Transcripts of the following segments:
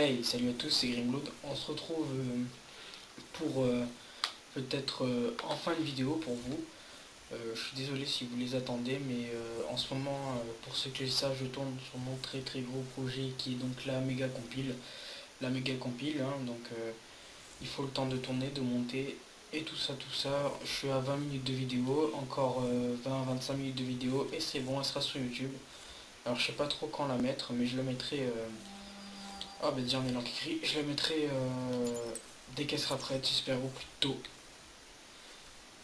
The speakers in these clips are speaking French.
Hey, salut à tous, c'est Grimloud. On se retrouve pour peut-être enfin une vidéo pour vous. Je suis désolé si vous les attendez, mais en ce moment, pour ceux qui le savent, je tourne sur mon très gros projet qui est donc la méga compile. La méga compile, hein, donc il faut le temps de tourner, de monter et tout ça, tout ça. Je suis à 20 minutes de vidéo, encore 20-25 minutes de vidéo et c'est bon, elle sera sur YouTube. Alors je sais pas trop quand la mettre, mais je la mettrai. Ah bah déjà on est là qui écrit. Je la mettrai dès qu'elle sera prête, j'espère au plus tôt.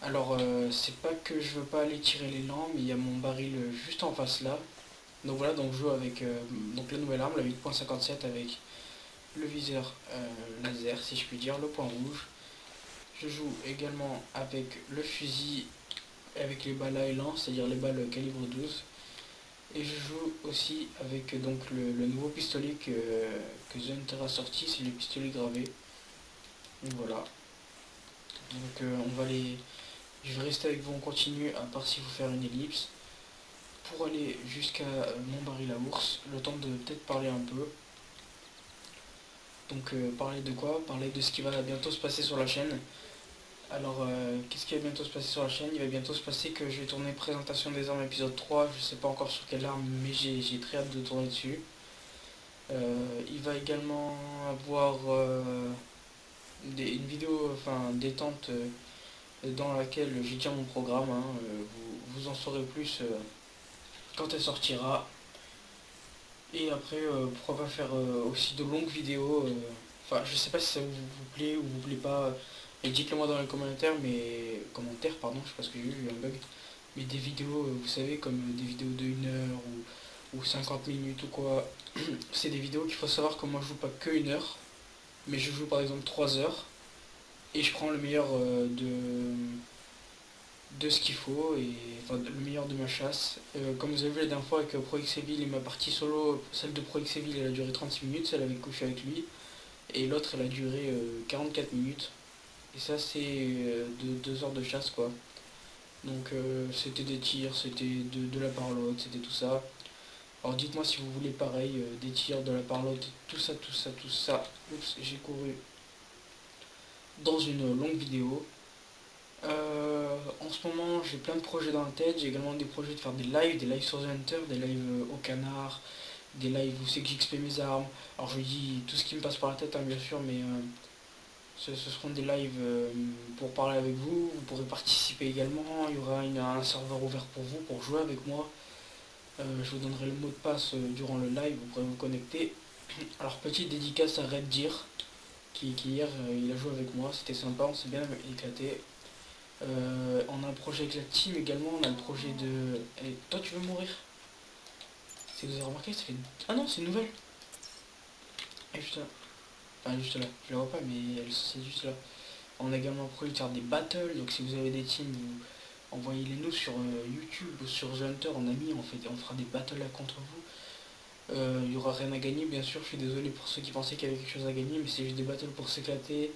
Alors c'est pas que je veux pas aller tirer l'élan, mais il y a mon baril juste en face là. Donc voilà, donc je joue avec donc la nouvelle arme, la 8.57 avec le viseur laser si je puis dire, le point rouge. Je joue également avec le fusil avec les balles à élan, c'est-à-dire les balles calibre 12. Et je joue aussi avec donc le nouveau pistolet que The Hunter a sorti, c'est le pistolet gravé. Donc voilà. Donc on va les. Je vais rester avec vous, on continue à part si vous faire une ellipse. Pour aller jusqu'à mon baril à ours, le temps de peut-être parler un peu. Donc parler de quoi? Parler de ce qui va bientôt se passer sur la chaîne. Alors qu'est-ce qui va bientôt se passer sur la chaîne? Il va bientôt se passer que je vais tourner présentation des armes épisode 3. Je sais pas encore sur quelle arme, mais j'ai très hâte de tourner dessus. Il va également avoir une vidéo enfin détente dans laquelle j'ai déjà mon programme, hein, vous en saurez plus quand elle sortira. Et après, pourquoi pas faire aussi de longues vidéos. Enfin, je sais pas si ça vous plaît ou vous plaît pas. Et dites-le moi dans les commentaires, commentaires, pardon, je sais pas ce que j'ai eu un bug. Mais des vidéos, vous savez, comme des vidéos de 1 heure ou 50 minutes ou quoi. C'est des vidéos qu'il faut savoir que moi je joue pas que 1 heure, mais je joue par exemple 3 heures. Et je prends le meilleur de ce qu'il faut et enfin, le meilleur de ma chasse. Comme vous avez vu la dernière fois avec ProXeville et ma partie solo, celle de ProXeville elle a duré 36 minutes, celle avec couché avec lui, et l'autre elle a duré 44 minutes. Et ça c'est de 2 heures de chasse quoi. Donc c'était des tirs, c'était de la parlotte, c'était tout ça. Alors dites-moi si vous voulez pareil, des tirs, de la parlotte, tout ça, tout ça, tout ça. Oups, j'ai couru dans une longue vidéo. En ce moment, j'ai plein de projets dans la tête. J'ai également des projets de faire des lives sur The Hunter, des lives au canard, des lives où c'est que j'XP mes armes. Alors je dis tout ce qui me passe par la tête, hein, bien sûr, mais ce seront des lives pour parler avec vous. Vous pourrez participer également. Il y aura un serveur ouvert pour vous, pour jouer avec moi. Je vous donnerai le mot de passe durant le live, vous pourrez vous connecter. Alors petite dédicace à Red Deer, qui hier il a joué avec moi, c'était sympa, on s'est bien éclaté. On a un projet avec la team également, on a le projet de... Allez, toi tu veux mourir? Si vous avez remarqué, ça fait... Ah non, c'est une nouvelle. Elle est juste là. Enfin, juste là, je la vois pas, mais c'est juste là. On a également prévu de faire des battles, donc si vous avez des teams, envoyez-les nous sur YouTube ou sur The Hunter en ami, on fera des battles là contre vous. Il y aura rien à gagner, bien sûr, je suis désolé pour ceux qui pensaient qu'il y avait quelque chose à gagner, mais c'est juste des battles pour s'éclater.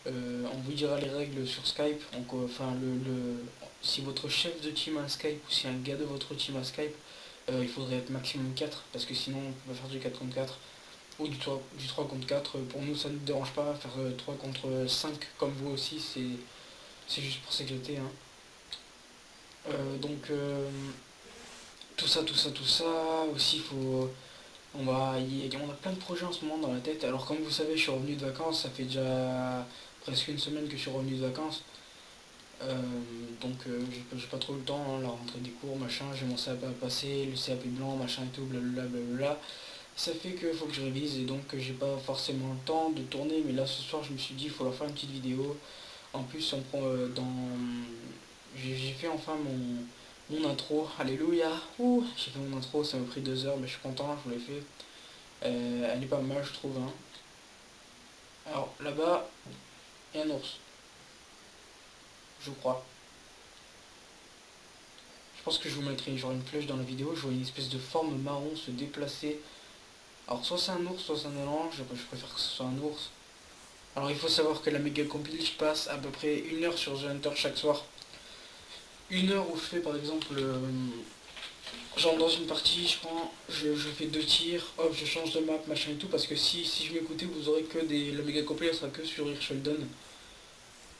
On vous dira les règles sur Skype. Donc, enfin, si votre chef de team a un Skype ou si un gars de votre team a Skype, il faudrait être maximum 4 parce que sinon on peut pas faire du 4 contre 4 ou du 3 contre 4. Pour nous, ça ne nous dérange pas. Faire 3 contre 5 comme vous aussi, c'est juste pour s'éclater, hein. Donc, tout ça, tout ça, tout ça. Aussi, on a plein de projets en ce moment dans la tête. Alors, comme vous savez, je suis revenu de vacances. Ça fait déjà presque une semaine que je suis revenu de vacances. Euh, donc j'ai pas trop le temps, hein, la rentrée des cours, machin, j'ai mon CAP à passer, le CAP blanc, machin et tout, blablabla, blablabla. Ça fait que faut que je révise et donc j'ai pas forcément le temps de tourner, mais là ce soir je me suis dit il faut leur faire une petite vidéo. En plus on prend j'ai fait enfin mon intro, alléluia, ouh, j'ai fait mon intro, ça m'a pris 2 heures, mais je suis content, je vous l'ai fait. Elle est pas mal je trouve, hein. Alors là-bas, il y a un ours, je crois. Je pense que je vous mettrai genre une flèche dans la vidéo, je vois une espèce de forme marron se déplacer. Alors soit c'est un ours, soit c'est un mélange, je préfère que ce soit un ours. Alors il faut savoir que la méga compile, je passe à peu près 1 heure sur The Hunter chaque soir. 1 heure où je fais par exemple Genre dans une partie, je prends, je fais 2 tirs, hop, je change de map, machin et tout, parce que si je m'écoutais, vous aurez que des. Le méga complet sera que sur Hirschfelden.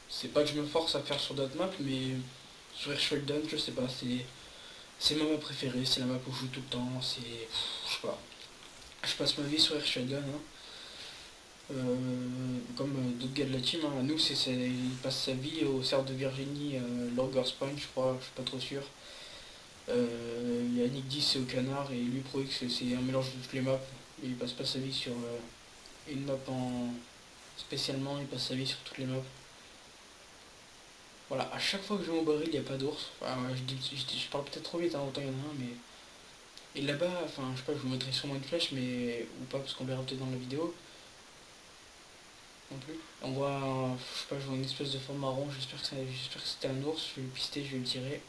C'est pas que je me force à faire sur d'autres maps, mais sur Hirschfelden, je sais pas, c'est ma map préférée, c'est la map où je joue tout le temps, c'est. Je sais pas. Je passe ma vie sur Hirschfelden, hein. Comme d'autres gars de la team, hein. Nous, il passe sa vie au cerf de Virginie, Longers Point, je crois, je suis pas trop sûr. Yannick 10 c'est au canard et lui Pro X c'est un mélange de toutes les maps. Il passe pas sa vie sur une map en spécialement, il passe sa vie sur toutes les maps. Voilà, à chaque fois que je vais au baril, il n'y a pas d'ours. Enfin, ouais, je parle peut-être trop vite, hein, autant il y en a un, mais. Et là-bas, enfin je sais pas, je vous mettrai sûrement une flèche, mais. Ou pas, parce qu'on verra peut-être dans la vidéo. Non plus. On voit, je sais pas, je vois une espèce de forme marron, j'espère que c'était un ours, je vais le pister, je vais le tirer.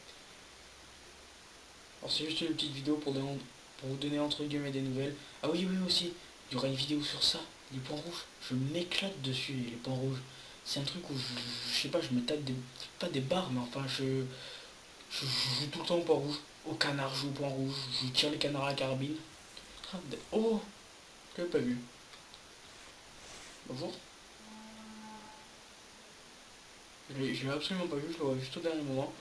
Alors c'est juste une petite vidéo pour vous donner entre guillemets des nouvelles. Ah oui, oui aussi, il y aura une vidéo sur ça, les points rouges. Je m'éclate dessus, les points rouges. C'est un truc où je sais pas, je me tape des, pas des barres, mais enfin je joue tout le temps au point rouge. Au canard, je joue au point rouge, je tire les canards à la carabine. Oh, je l'avais pas vu. Bonjour. Je l'ai absolument pas vu, je le vois juste au dernier moment.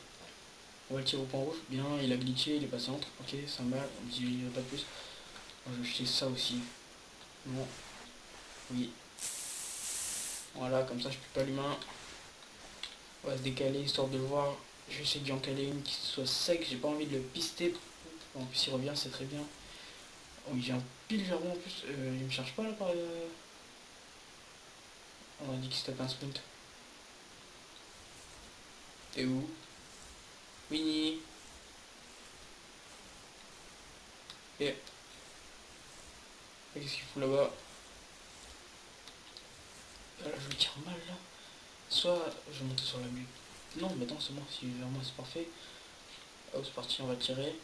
On va le tirer au point rouge. Bien, il a glitché, il est passé entre. Ok, ça mal, on me dit pas de plus. Moi, je vais jeter ça aussi. Non, oui. Voilà, comme ça je pue pas l'humain. On va se décaler histoire de le voir. Je vais essayer d'y encaler une qui soit sec. J'ai pas envie de le pister. En plus, il revient, c'est très bien. Oh, il vient pile vers moi en plus. Il me cherche pas là par. On a dit qu'il se tape un sprint. T'es où? Winnie. Et. Qu'est-ce qu'il fout là-bas? Là, je le tire mal là. Soit je vais monter sur la bulle. Non, mais attends, c'est moi. Si vers moi, c'est parfait. Hop, c'est parti, on va tirer.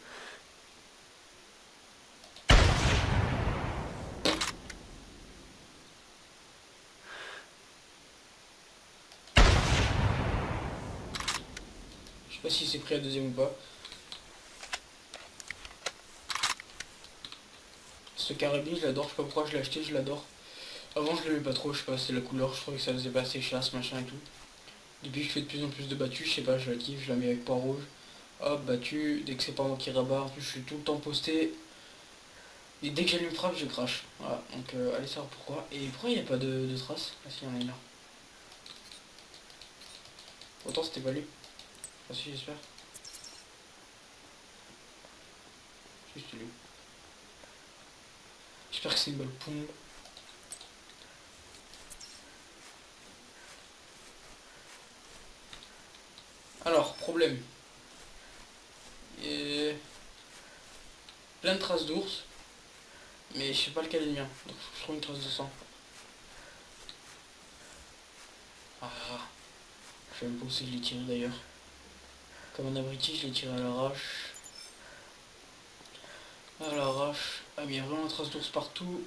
Je sais pas si c'est pris à deuxième ou pas. Ce carabine, je l'adore. Je sais pas pourquoi je l'ai acheté, je l'adore. Avant, je l'aimais pas trop. Je sais pas, c'est la couleur. Je trouvais que ça faisait pas assez chasse, machin et tout. Depuis que je fais de plus en plus de battues, je sais pas, je la kiffe, je la mets avec point rouge. Hop, battu, dès que c'est pas moi qui rabat, en plus je suis tout le temps posté. Et dès que j'allume frappe, je crache. Voilà, donc allez savoir pourquoi. Et pourquoi il n'y a pas de traces? Ah si, il y en a une là. Autant c'était pas lui. Ah si, j'espère. Juste lui. J'espère que c'est une balle pompe. Alors, problème. Et... plein de traces d'ours. Mais je sais pas lequel est le mien. Donc faut que je trouve une trace de sang. Ah, je sais même pas où c'est que je l'ai tiré d'ailleurs. Comme un abruti, je l'ai tiré à l'arrache. À l'arrache. Ah mais il y a vraiment une trace d'ours partout.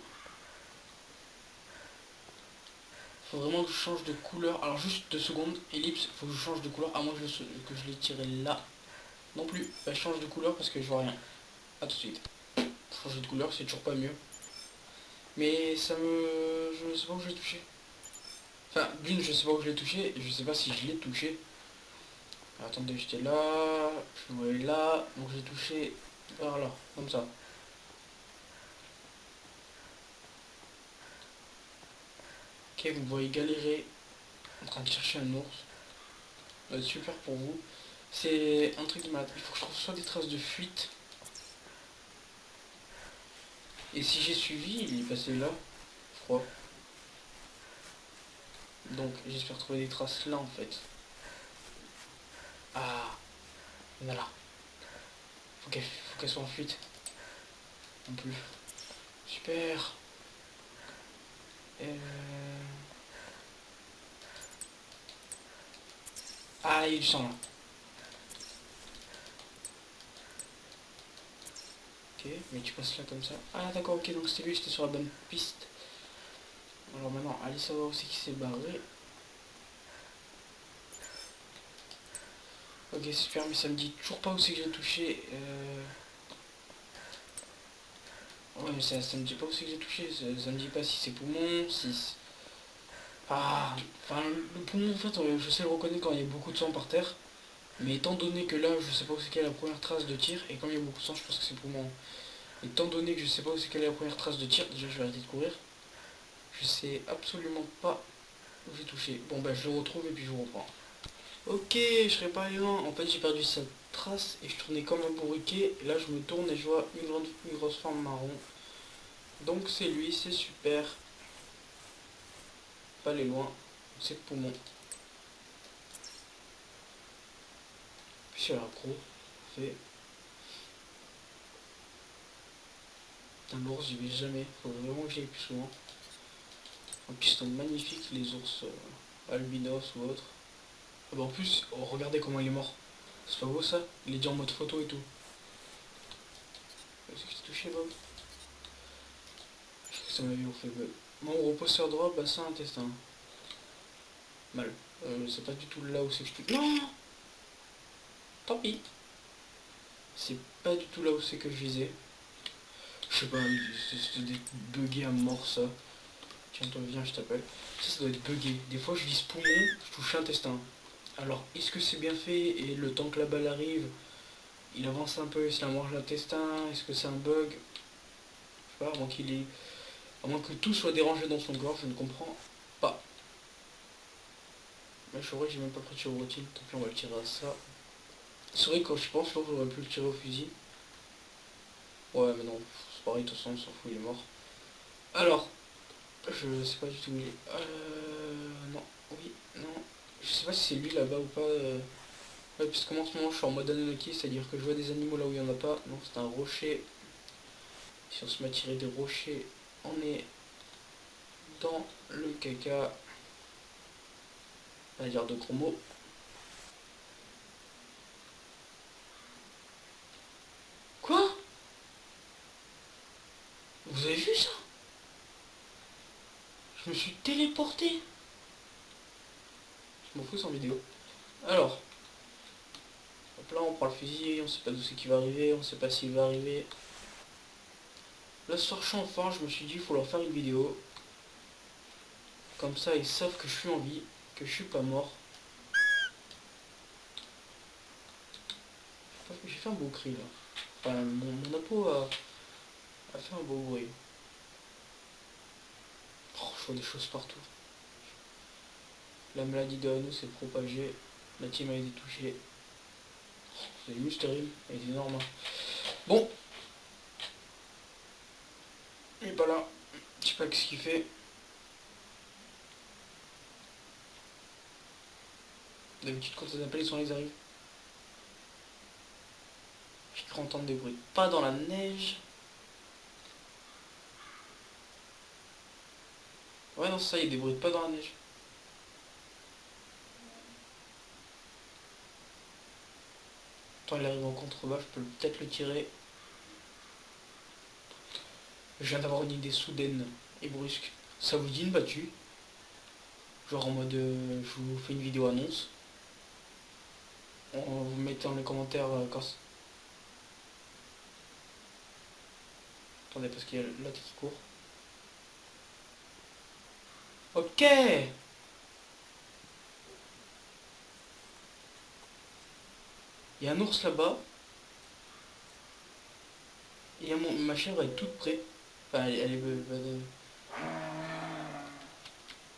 Faut vraiment que je change de couleur. Alors juste 2 secondes. Ellipse, faut que je change de couleur. À moins que je l'ai tiré là. Non plus. Bah, je change de couleur parce que je vois rien. A tout de suite. Changer de couleur, c'est toujours pas mieux. Mais ça me... je sais pas où je l'ai touché. Enfin, d'une, je sais pas où je l'ai touché. Et je sais pas si je l'ai touché. Alors, attendez, j'étais là. Je me voyais là. Donc j'ai touché vers là. Comme ça. Ok, vous voyez galérer en train de chercher un ours. Ça va être super pour vous. C'est un truc de malade. Il faut que je trouve soit des traces de fuite. Et si j'ai suivi, il est passé là, je crois. Donc j'espère trouver des traces là en fait. Ah, il y en a là. Faut qu'elle soit en fuite. Non plus. Super. Ah, il y a du sang là. Ok, mais tu passes là comme ça. Ah d'accord, ok, donc c'était lui, j'étais sur la bonne piste. Alors maintenant, allez savoir où c'est qui s'est barré. Ok, super, mais ça me dit toujours pas où c'est que j'ai touché. Ouais, mais ça me dit pas où c'est que j'ai touché, ça me dit pas si c'est poumon, si... Ah, enfin, le poumon, en fait, je sais le reconnaître quand il y a beaucoup de sang par terre, mais étant donné que là, je sais pas où c'est qu'est la première trace de tir, et quand il y a beaucoup de sang, je pense que c'est poumon. Étant donné que je sais pas où c'est qu'elle est la première trace de tir, déjà je vais arrêter de courir. Je sais absolument pas où j'ai touché. Bon bah je le retrouve et puis je vous reprends. Ok, je serais pas allé loin. En fait j'ai perdu cette trace et je tournais comme un bourriquet. Et là je me tourne et je vois une grosse forme marron. Donc c'est lui, c'est super. Pas aller loin. C'est le poumon. Puis c'est la gros. Fait. Putain l'ours j'y vais jamais. Faudrait vraiment que j'y aille plus souvent. En plus ils sont magnifiques les ours albinos ou autres. Ah bah en plus, oh, regardez comment il est mort. C'est pas beau ça? Il est déjà en mode photo et tout. Est-ce que j'ai touché Bob? Je crois que ça m'avait fait bug. Membre opposeur droit, bassin, intestin. Mal. C'est pas du tout là où c'est que je touche. Non! Tant pis. C'est pas du tout là où c'est que je visais. Je sais pas, c'est bugué à mort ça. Tiens toi viens je t'appelle. Ça doit être bugué. Des fois je vise poumon, je touche intestin. Alors est-ce que c'est bien fait et le temps que la balle arrive, il avance un peu et ça mange l'intestin? Est-ce que c'est un bug? Je sais pas, à moins que tout soit dérangé dans son corps, je ne comprends pas. Mais je vrai que j'ai même pas pris de chevrotine, tant pis on va le tirer à ça. C'est vrai que quand je pense, là j'aurais pu le tirer au fusil. Ouais mais non, c'est pareil, de toute façon on s'en fout, il est mort. Alors, je sais pas du tout où il est. Non, oui, non. Je sais pas si c'est lui là-bas ou pas. Ouais, puisque moi en ce moment je suis en mode Anunnaki, c'est-à-dire que je vois des animaux là où il n'y en a pas. Non, c'est un rocher. Si on se met à tirer des rochers, on est dans le caca. On va dire de gros mots. Quoi? Vous avez vu ça? Je me suis téléporté. Je m'en fous, c'est en vidéo. Alors, hop là, on prend le fusil, on sait pas d'où c'est qu'il va arriver, on sait pas s'il va arriver. Là, ce soir, je suis enfin, je me suis dit, il faut leur faire une vidéo. Comme ça, ils savent que je suis en vie, que je suis pas mort. J'ai fait un beau cri, là. Enfin, mon apo a fait un beau bruit. Oh, je vois des choses partout. La maladie de Hano s'est propagée. La team a été touchée. C'est juste terrible, elle est énorme. Bon, il est pas là. Je sais pas ce qu'il fait. D'habitude, quand ça appelle, ils arrivent. J'ai cru entendre des bruits. Pas dans la neige. Ouais, non, ça, il y a des bruits de pas dans la neige. Quand il arrive en contrebas, je peux peut-être le tirer. Je viens d'avoir une idée soudaine et brusque. Ça vous dit une battue? Genre en mode, je vous fais une vidéo annonce. Vous mettez dans les commentaires quand... Attendez, parce qu'il y a l'autre qui court. Ok. Il y a un ours là-bas. Et ma chèvre est toute près. Enfin, elle est...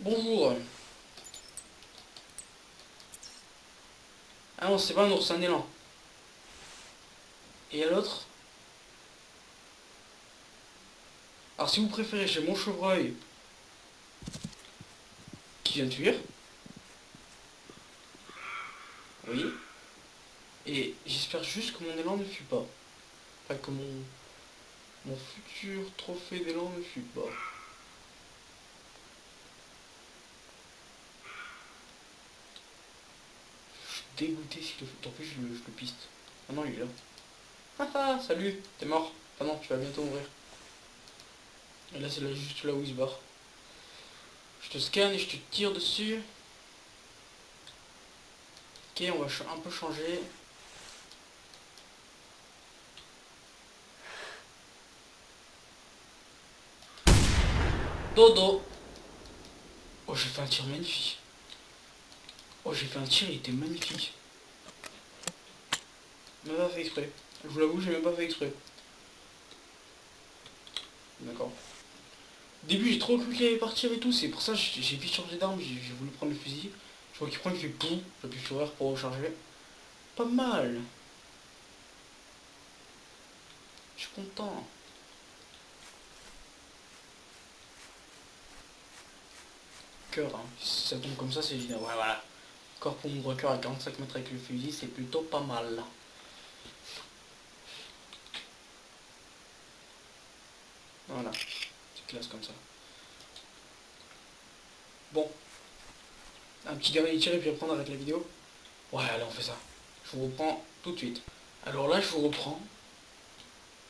Bonjour. Ah non, c'est pas un ours, c'est un élan. Et il y a l'autre. Alors si vous préférez, j'ai mon chevreuil qui vient de fuir. Oui. Et j'espère juste que mon élan ne fuit pas. Enfin, que mon futur trophée d'élan ne fuit pas. Je suis dégoûté si le... Tant pis, je le piste. Ah non, il est là. Ah ah, salut, t'es mort. Ah non, tu vas bientôt mourir. Et là, c'est là, juste là où il se barre. Je te scanne et je te tire dessus. Ok, on va un peu changer. Dodo. Oh, j'ai fait un tir magnifique. Oh, j'ai fait un tir, il était magnifique. Même pas fait exprès. Je vous l'avoue, j'ai même pas fait exprès. D'accord. Au début, j'ai trop cru qu'il allait partir et tout. C'est pour ça que j'ai vite changé d'arme. J'ai voulu prendre le fusil. Je vois qu'il prend, il fait boum. J'appuie sur R pour recharger. Pas mal. Je suis content. Cœur, hein. Si ça tombe comme ça, c'est génial. Ouais, voilà. Corps pour mon cœur à 45 mètres avec le fusil, c'est plutôt pas mal. Voilà. C'est classe comme ça. Bon. Un petit dernier tir et puis après on arrête la vidéo. Ouais, allez, on fait ça. Je vous reprends tout de suite. Alors là, je vous reprends.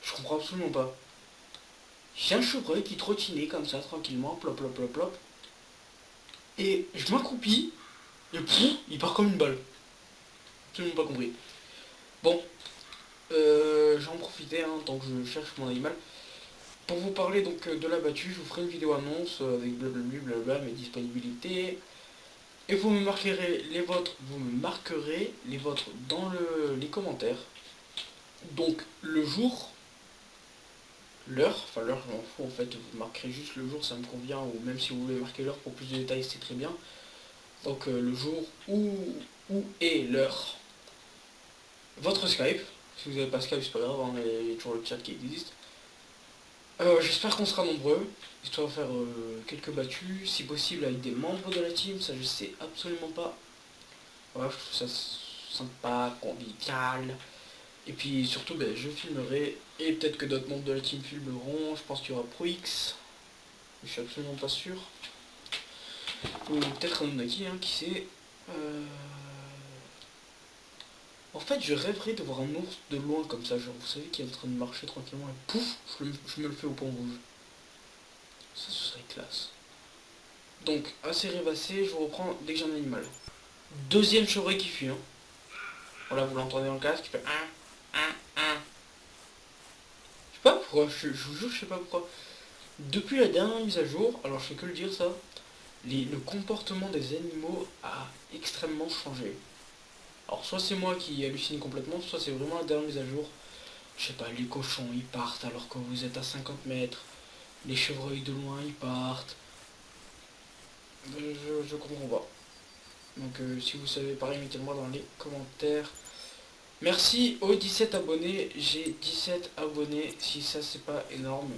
Je comprends absolument pas. J'ai un chevreuil qui trottinait comme ça, tranquillement, plop, plop, plop, plop. Et je m'accroupis, et pouf, il part comme une balle. Absolument pas compris. Bon, j'en profitais, hein, tant que je cherche mon animal. Pour vous parler donc de la battue, je vous ferai une vidéo annonce avec blablabla, blablabla, mes disponibilités. Et vous me marquerez les vôtres dans les commentaires. Donc le jour, l'heure, enfin l'heure je m'en fous en fait, vous marquerez juste le jour, ça me convient, ou même si vous voulez marquer l'heure pour plus de détails, c'est très bien. Donc le jour où est l'heure, votre Skype, si vous n'avez pas Skype c'est pas grave, hein, il y a toujours le chat qui existe. J'espère qu'on sera nombreux, histoire de faire quelques battues, si possible avec des membres de la team, ça je sais absolument pas. Ouais, je trouve ça sympa, convivial. Et puis surtout, ben, je filmerai, et peut-être que d'autres membres de la team filmeront. Je pense qu'il y aura ProX, je suis absolument pas sûr. Ou peut-être Anunnaki, hein, qui sait. Euh, En fait, je rêverais de voir un ours de loin comme ça, genre vous savez, qui est en train de marcher tranquillement et pouf, je me le fais au pont rouge. Ça, ce serait classe. Donc, assez rêvassé, je vous reprends dès que j'ai un animal. Deuxième chevreuil qui fuit, hein. Voilà, vous l'entendez dans le casque, il fait un. Je sais pas pourquoi, je vous jure, je sais pas pourquoi. Depuis la dernière mise à jour, alors je fais que le dire ça, le comportement des animaux a extrêmement changé. Alors soit c'est moi qui hallucine complètement, soit c'est vraiment la dernière mise à jour. Je sais pas, les cochons ils partent alors que vous êtes à 50 mètres, les chevreuils de loin ils partent. Je comprends pas. Donc si vous savez pareil, mettez-le-moi dans les commentaires. Merci aux 17 abonnés, j'ai 17 abonnés, si ça c'est pas énorme.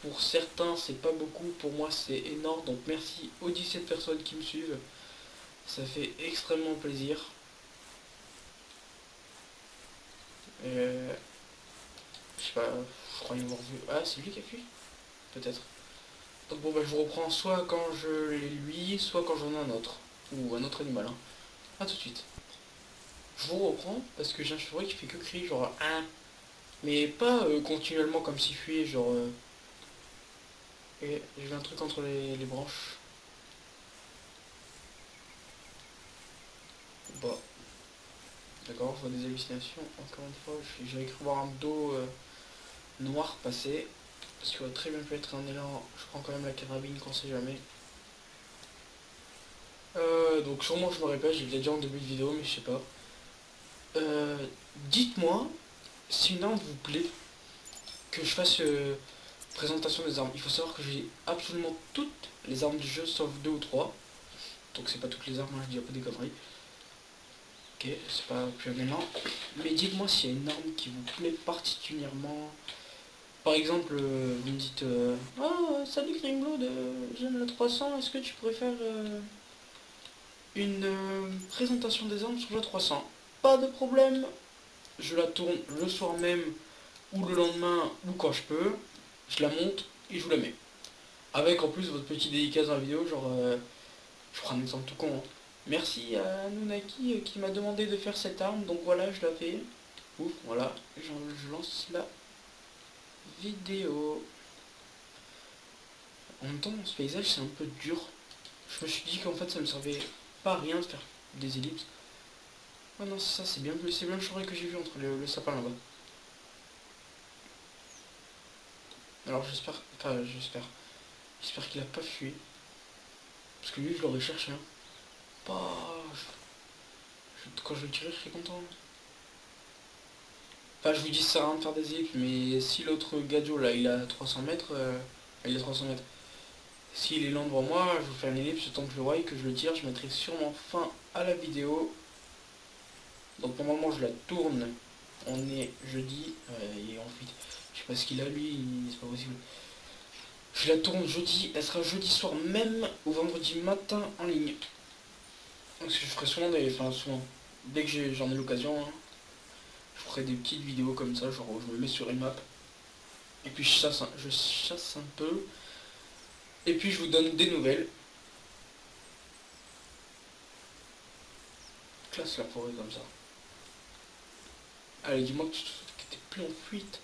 Pour certains c'est pas beaucoup, pour moi c'est énorme, donc merci aux 17 personnes qui me suivent. Ça fait extrêmement plaisir. Je sais pas, je crois y avoir vu. Ah, c'est lui qui a fui. Peut-être. Donc bon, bah je vous reprends soit quand je l'ai lui, soit quand j'en ai un autre. Ou un autre animal. Hein. A tout de suite. Je vous reprends parce que j'ai un chevreuil qui fait que crier genre un. Mais pas continuellement comme s'il fuyait, genre... Et j'ai vu un truc entre les branches. Bah, d'accord, je vois des hallucinations. Encore une fois, j'avais cru voir un dos noir passer. Parce qu'il aurait très bien pu être un élan. Je prends quand même la carabine qu'on sait jamais. Donc sûrement je me répète, j'ai déjà en début de vidéo, mais je sais pas. Euh, Dites-moi si une arme vous plaît, que je fasse présentation des armes. Il faut savoir que j'ai absolument toutes les armes du jeu, sauf deux ou trois. Donc c'est pas toutes les armes, hein, je dis un peu des conneries. Ok, c'est pas plus amusant. Mais dites-moi s'il y a une arme qui vous plaît particulièrement. Par exemple, vous me dites oh, salut Grimloud, j'aime la 300, est-ce que tu pourrais faire une présentation des armes sur la 300? Pas de problème, je la tourne le soir même ou le lendemain ou quand je peux, je la monte et je vous la mets. Avec en plus votre petit dédicace dans la vidéo, genre, je prends un exemple tout con. Hein. Merci à Nunaki qui m'a demandé de faire cette arme, donc voilà, je la fais. Ouf, voilà, je lance la vidéo. En même temps, dans ce paysage, c'est un peu dur. Je me suis dit qu'en fait, ça me servait pas à rien de faire des ellipses. Ah non, c'est ça, c'est bien le chevreuil que j'ai vu entre le sapin là-bas. Alors j'espère, enfin j'espère. J'espère qu'il a pas fui. Parce que lui, je l'aurais cherché. Hein. Bah, quand je vais le tirer, je serai content. Enfin, je vous dis, ça sert à rien de faire des ellipses, mais si l'autre Gadio, là, il a 300 mètres, il a 300 mètres. S'il est lent devant moi, je vous fais un ellipse, tant que je le vois et que je le tire, je mettrai sûrement fin à la vidéo. Donc normalement je la tourne, on est jeudi, et ensuite, je sais pas ce qu'il a lui, c'est pas possible. Je la tourne jeudi, elle sera jeudi soir même ou vendredi matin en ligne. Donc je ferai souvent enfin souvent, dès que j'en ai l'occasion, hein, je ferai des petites vidéos comme ça, genre je me mets sur une map, et puis je chasse un peu, et puis je vous donne des nouvelles. Classe la forêt comme ça. Allez, dis-moi que tu t'es plus en fuite.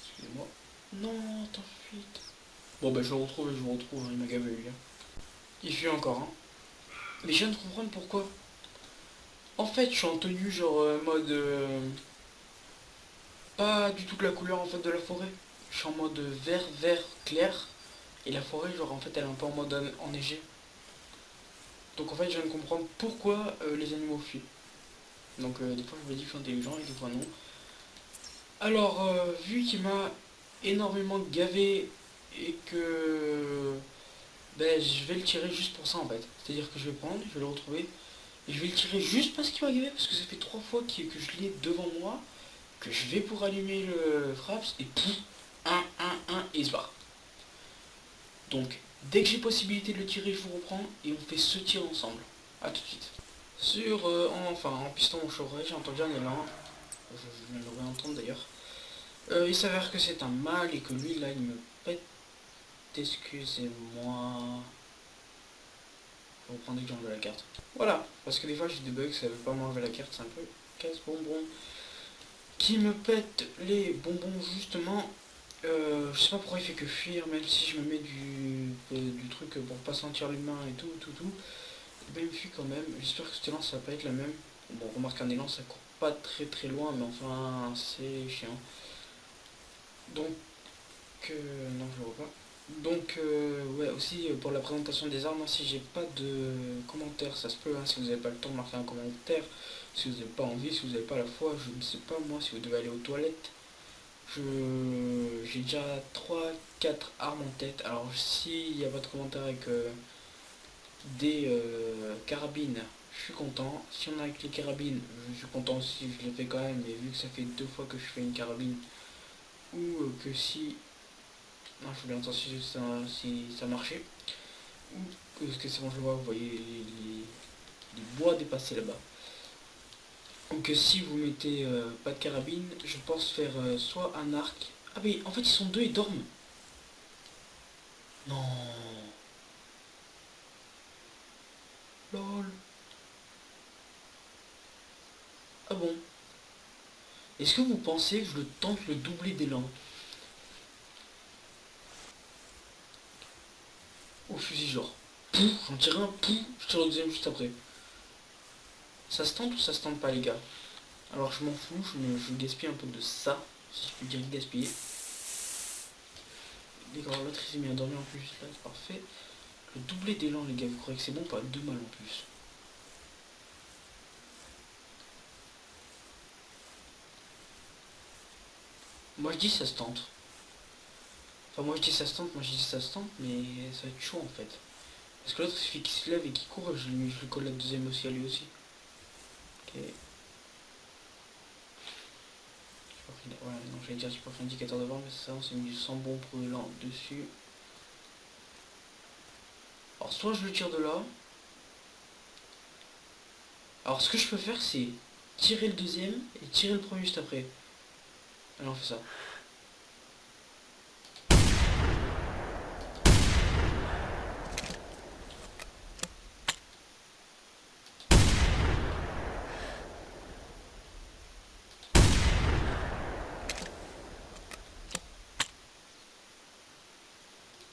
Excusez-moi. Non, t'es en fuite. Bon bah je le retrouve et je vous retrouve, hein, il m'a gavé lui. Hein. Il fuit encore, hein. Mais je viens de comprendre pourquoi. En fait, je suis en tenue genre mode... pas du tout de la couleur en fait de la forêt. Je suis en mode vert clair. Et la forêt, genre en fait, elle est un peu en mode enneigé. Donc en fait, je viens de comprendre pourquoi les animaux fuient. Donc des fois, je me dis que je suis intelligent et des fois non. Alors, vu qu'il m'a énormément gavé et que ben, je vais le tirer juste pour ça en fait. C'est-à-dire que je vais prendre, je vais le retrouver et je vais le tirer juste parce qu'il m'a gavé, parce que ça fait 3 fois que je l'ai devant moi, que je vais pour allumer le fraps et pouf, et il se barre. Donc, dès que j'ai possibilité de le tirer, je vous reprends et on fait ce tir ensemble. A tout de suite. En pistant mon chevreuil, j'ai entendu un élan. Je viens de le réentendre d'ailleurs. Il s'avère que c'est un mâle et que lui là il me pète. Excusez-moi. Je vais reprendre dès que j'enlève la carte. Voilà, parce que des fois j'ai des bugs, ça veut pas m'enlever la carte, c'est un peu casse-bonbon. Qui me pète les bonbons justement. Je sais pas pourquoi il fait que fuir, même si je me mets du truc pour pas sentir l'humain et tout. Ben, il me fuit quand même. J'espère que cet élan ça va pas être la même. Bon, remarque un élan ça court pas très loin, mais enfin c'est chiant. Donc, non je le vois pas. Donc ouais aussi pour la présentation des armes, si j'ai pas de commentaires, ça se peut, hein, si vous n'avez pas le temps de marquer un commentaire, si vous n'avez pas envie, si vous n'avez pas la foi, je ne sais pas moi, si vous devez aller aux toilettes. J'ai déjà 3 4 armes en tête, alors s'il n'y a pas de commentaire avec des carabines, je suis content. Si on a avec les carabines, je suis content aussi, je l'ai fait quand même, mais vu que ça fait 2 fois que je fais une carabine, ou que si... Non, je voulais entendre si ça marchait. Ou parce que c'est bon, je le vois, vous voyez les bois dépasser là-bas. Donc si vous mettez pas de carabine, je pense faire soit un arc. Ah mais en fait ils sont deux, ils dorment. Non. Lol. Ah bon. Est-ce que vous pensez que je le tente le doublé d'élan au fusil genre? Pouf, j'en tire un, pouf, je tire le deuxième juste après. Ça se tente ou ça se tente pas les gars? Alors je m'en fous, je gaspille un peu de ça, si je peux dire gaspiller. D'accord, l'autre il s'est mis à dormir en plus, là c'est parfait. Le doublé d'élan les gars, vous croyez que c'est bon? Pas 2 balles en plus. Moi je dis ça se tente. Enfin moi je dis ça se tente, mais ça va être chaud en fait. Parce que l'autre il suffit qu'il se lève et qu'il court, je lui colle la deuxième aussi à lui aussi. Ok. Ouais, non j'allais dire j'ai pas fait indicateur de vent, mais c'est ça, on s'est mis du sang bon brûlant dessus. Alors soit je le tire de là. Alors ce que je peux faire c'est tirer le deuxième et tirer le premier juste après. Alors on fait ça.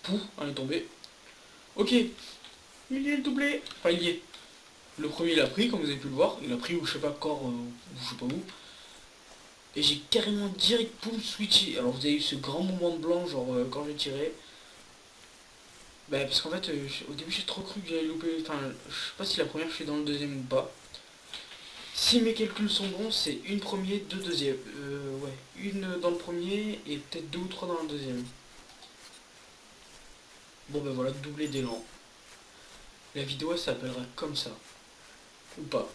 Pouf, on est tombé. Ok, il y est le doublé. Enfin il y est. Le premier il a pris, comme vous avez pu le voir. Il a pris ou je sais pas encore, ou je sais pas où. Et j'ai carrément direct poum switché. Alors vous avez eu ce grand moment de blanc, genre quand j'ai tiré. Bah parce qu'en fait, au début j'ai trop cru que j'allais louper. Enfin, je sais pas si la première je suis dans le deuxième ou pas. Si mes calculs sont bons, c'est une première, deux deuxième. Ouais, une dans le premier et peut-être deux ou trois dans le deuxième. Bon ben voilà, doublé d'élan. La vidéo elle s'appellera comme ça. Ou pas.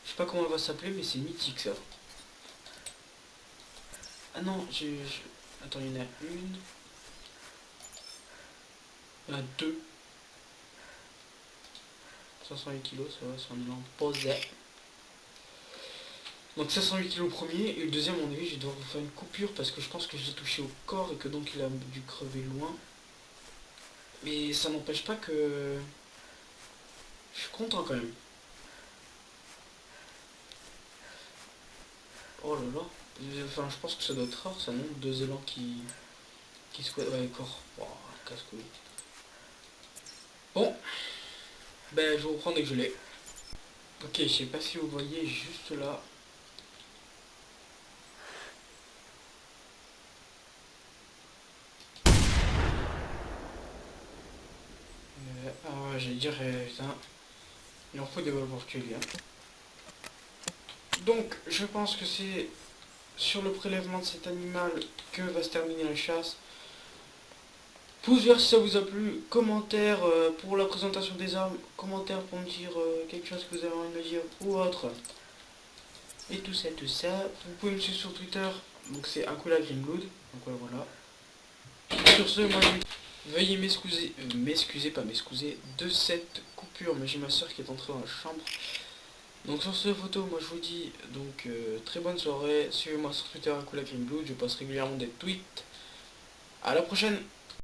Je sais pas comment elle va s'appeler, mais c'est mythique ça. Ah non, attends, il y en a une. Il y en a deux. 508 kilos, ça va, c'est un élan posé. Donc 508 kilos le premier, et le deuxième, à mon avis, je vais devoir vous faire une coupure parce que je pense que je l'ai touché au corps et que donc il a dû crever loin. Mais ça n'empêche pas que je suis content quand même. Oh là là. Enfin, je pense que ça doit être rare, ça, non? Deux élans qui se... Ouais, d'accord. Oh, casse-couille. Bon, ben je vous reprends dès que je l'ai. Ok, je sais pas si vous voyez juste là. Ah ouais, j'allais dire, putain, il en faut des balles pour tuer, gars. Donc, je pense que c'est sur le prélèvement de cet animal que va se terminer la chasse. Pouce vert si ça vous a plu, commentaire pour la présentation des armes, commentaire pour me dire quelque chose que vous avez envie de me dire ou autre. Et tout ça, tout ça. Vous pouvez me suivre sur Twitter, donc c'est Akula Grimlood. Donc ouais, voilà. Sur ce, moi veuillez m'excuser, pas m'excuser, de cette coupure, mais j'ai ma soeur qui est entrée dans la chambre. Donc sur ce photo, moi je vous dis donc très bonne soirée. Suivez-moi sur Twitter Akula Grimlood, je poste régulièrement des tweets. À la prochaine.